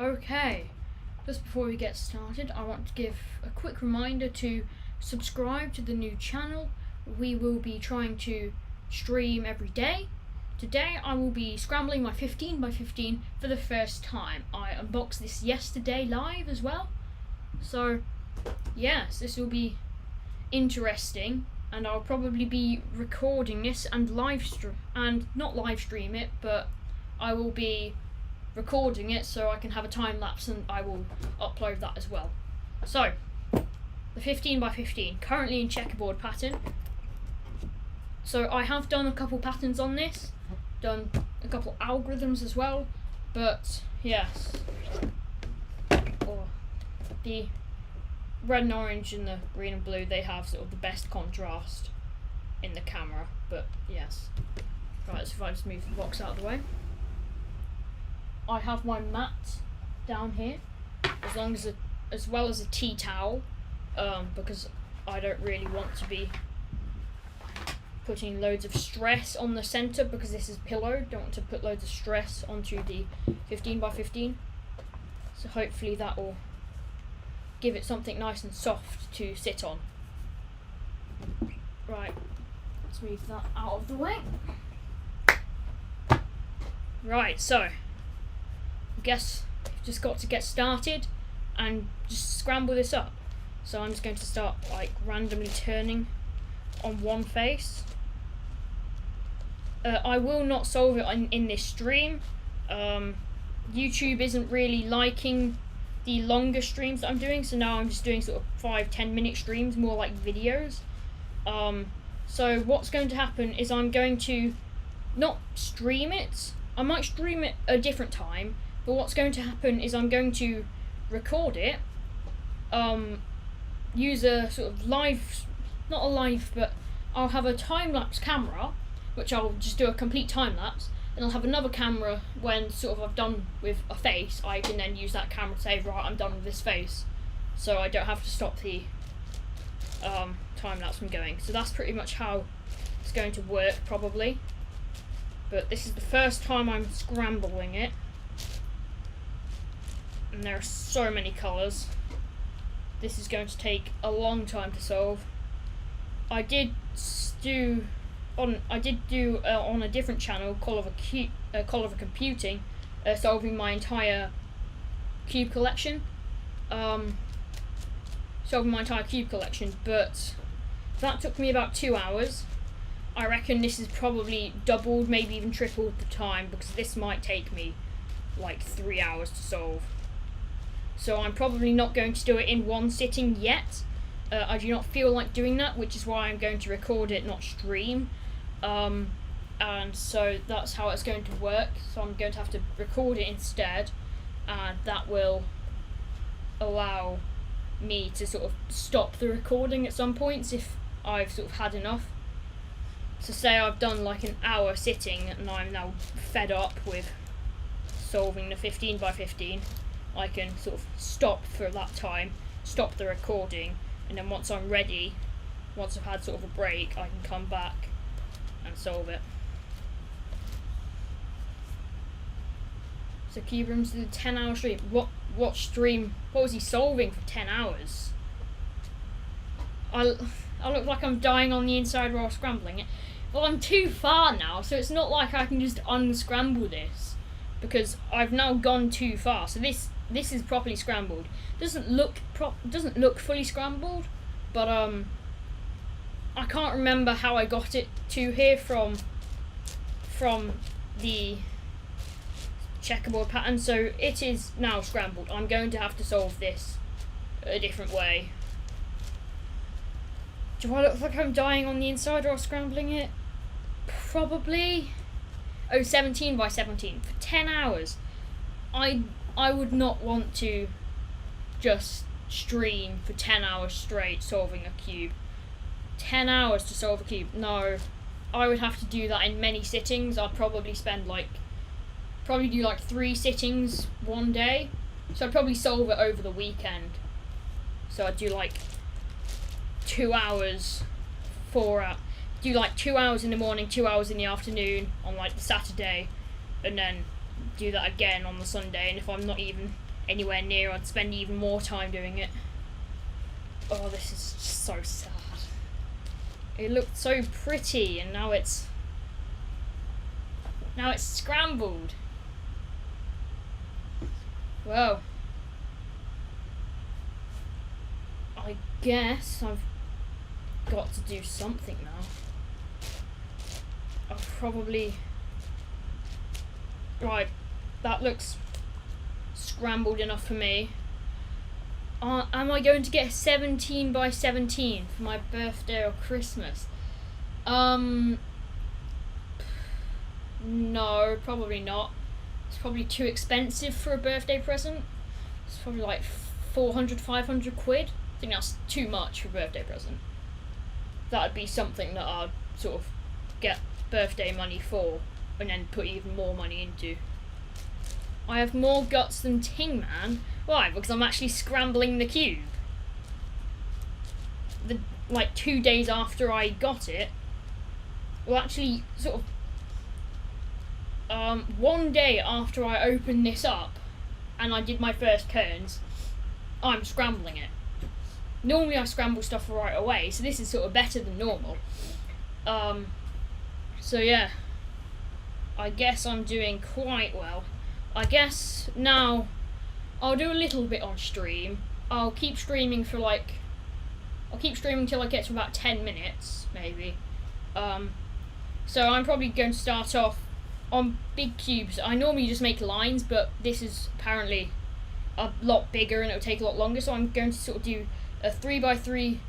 Okay, just before we get started, I want to give a quick reminder to subscribe to the new channel. We will be trying to stream every day. Today I will be scrambling my 15x15 for the first time. I unboxed this yesterday live as well. So yes, this will be interesting, and I'll probably be recording this and not live stream it, but I will be recording it so I can have a time lapse, and I will upload that as well. So the 15x15, currently in checkerboard pattern. So I have done a couple patterns on this, done a couple algorithms as well, but yes, the red and orange and the green and blue, they have sort of the best contrast in the camera, but yes. Right, so if I just move the box out of the way. I have my mat down here, as well as a tea towel, because I don't really want to be putting loads of stress on the centre, because this is pillow. Don't want to put loads of stress onto the 15x15. So hopefully that will give it something nice and soft to sit on. Right, let's move that out of the way. Right, so I guess you've just got to get started and just scramble this up. So I'm just going to start like randomly turning on one face. I will not solve it in this stream. YouTube isn't really liking the longer streams that I'm doing, so now I'm just doing sort of 5-10 minute streams, more like videos. So what's going to happen is I'm going to not stream it. I might stream it a different time, but what's going to happen is I'm going to record it, use a sort of not a live, but I'll have a time-lapse camera, which I'll just do a complete time-lapse, and I'll have another camera when sort of I've done with a face. I can then use that camera to say, right, I'm done with this face, so I don't have to stop the time-lapse from going. So that's pretty much how it's going to work, probably. But this is the first time I'm scrambling it, and there are so many colours. This is going to take a long time to solve. I did do on a different channel, Color of Computing, solving my entire cube collection. But that took me about 2 hours. I reckon this is probably doubled, maybe even tripled the time, because this might take me like 3 hours to solve. So I'm probably not going to do it in one sitting yet. I do not feel like doing that, which is why I'm going to record it, not stream. And so that's how it's going to work. So I'm going to have to record it instead, and that will allow me to sort of stop the recording at some points if I've sort of had enough. So say I've done like an hour sitting and I'm now fed up with solving the 15x15, I can sort of stop for that time, stop the recording, and then once I'm ready, once I've had sort of a break, I can come back and solve it. So Cube Rooms did a 10-hour stream. What was he solving for 10 hours? I look like I'm dying on the inside while scrambling it. Well, I'm too far now, so it's not like I can just unscramble this, because I've now gone too far. So this is properly scrambled. Doesn't look fully scrambled, but I can't remember how I got it to here from the checkerboard pattern. So it is now scrambled. I'm going to have to solve this a different way. Do I look like I'm dying on the inside while scrambling it? Probably. Oh, 17x17 for 10 hours. I would not want to just stream for 10 hours straight solving a cube. 10 hours to solve a cube. No. I would have to do that in many sittings. I'd probably do like 3 sittings one day. So I'd probably solve it over the weekend. So I'd do like 2 hours, 4 hours. Do like 2 hours in the morning, 2 hours in the afternoon on like the Saturday, and then do that again on the Sunday. And if I'm not even anywhere near, I'd spend even more time doing it. Oh, this is just so sad. It looked so pretty, and now it's scrambled. Well, I guess I've got to do something now. I'll probably... Right, that looks scrambled enough for me. Am I going to get a 17 by 17 for my birthday or Christmas? No, probably not. It's probably too expensive for a birthday present. It's probably like 400, 500 quid. I think that's too much for a birthday present. That would be something that I'd sort of get birthday money for and then put even more money into. I have more guts than Ting Man. Why? Because I'm actually scrambling the cube. Like 2 days after I got it, well, actually, sort of 1 day after I opened this up and I did my first turns, I'm scrambling it. Normally I scramble stuff right away, so this is sort of better than normal. So yeah, I guess I'm doing quite well. I guess now I'll do a little bit on stream. I'll keep streaming till I get to about 10 minutes, maybe. So I'm probably going to start off on big cubes. I normally just make lines, but this is apparently a lot bigger and it'll take a lot longer, so I'm going to sort of do a 3x3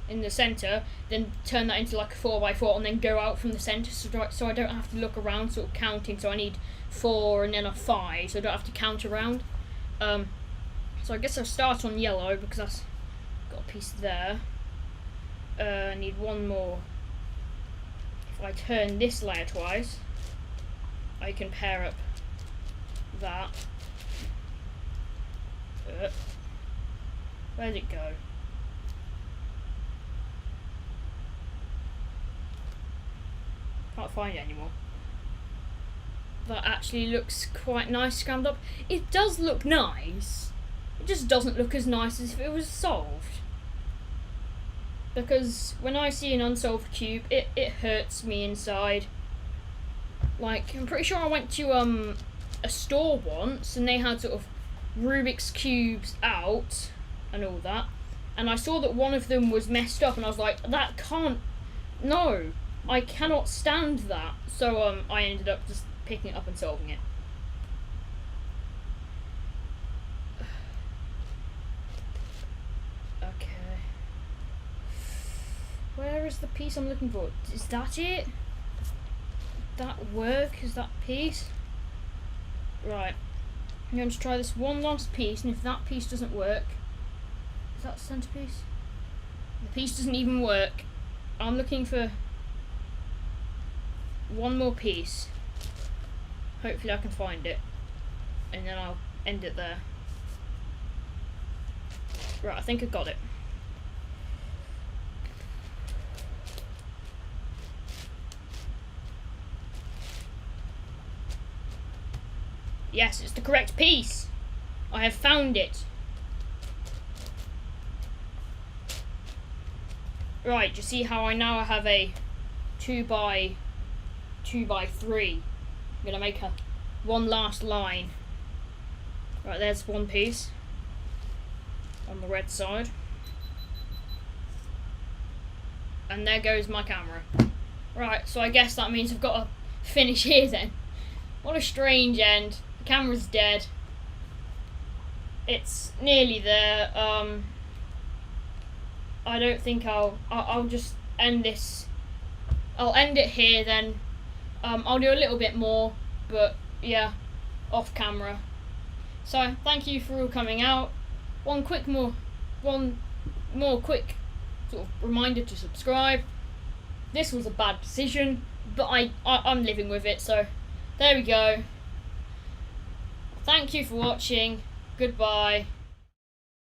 in the centre, then turn that into like a 4x4 and then go out from the centre, so I don't have to look around sort of counting. So I need 4 and then a 5, so I don't have to count around. So I guess I'll start on yellow because that's got a piece there. I need one more. If I turn this layer twice, I can pair up that. Where'd it go? Can't find it anymore. That actually looks quite nice scrambled up. It does look nice. It just doesn't look as nice as if it was solved. Because when I see an unsolved cube, it hurts me inside. Like, I'm pretty sure I went to a store once and they had sort of Rubik's cubes out and all that, and I saw that one of them was messed up and I was like, that can't, no, I cannot stand that. So I ended up just picking it up and solving it. Okay, where is the piece I'm looking for? Is that it? That work? Is that piece? Right, I'm going to try this one last piece, and if that piece doesn't work, is that the centerpiece? The piece doesn't even work. I'm looking for one more piece. Hopefully I can find it, and then I'll end it there. Right, I think I got it. Yes, it's the correct piece. I have found it. Right, you see how I now have a 2x3. I'm gonna make one last line. Right, there's one piece on the red side. And there goes my camera. Right, so I guess that means I've got to finish here then. What a strange end. The camera's dead. It's nearly there. I don't think I'll just end this. I'll end it here then. I'll do a little bit more, but yeah, off camera. So thank you for all coming out. One more quick sort of reminder to subscribe. This was a bad decision, but I'm living with it, so there we go. Thank you for watching. Goodbye.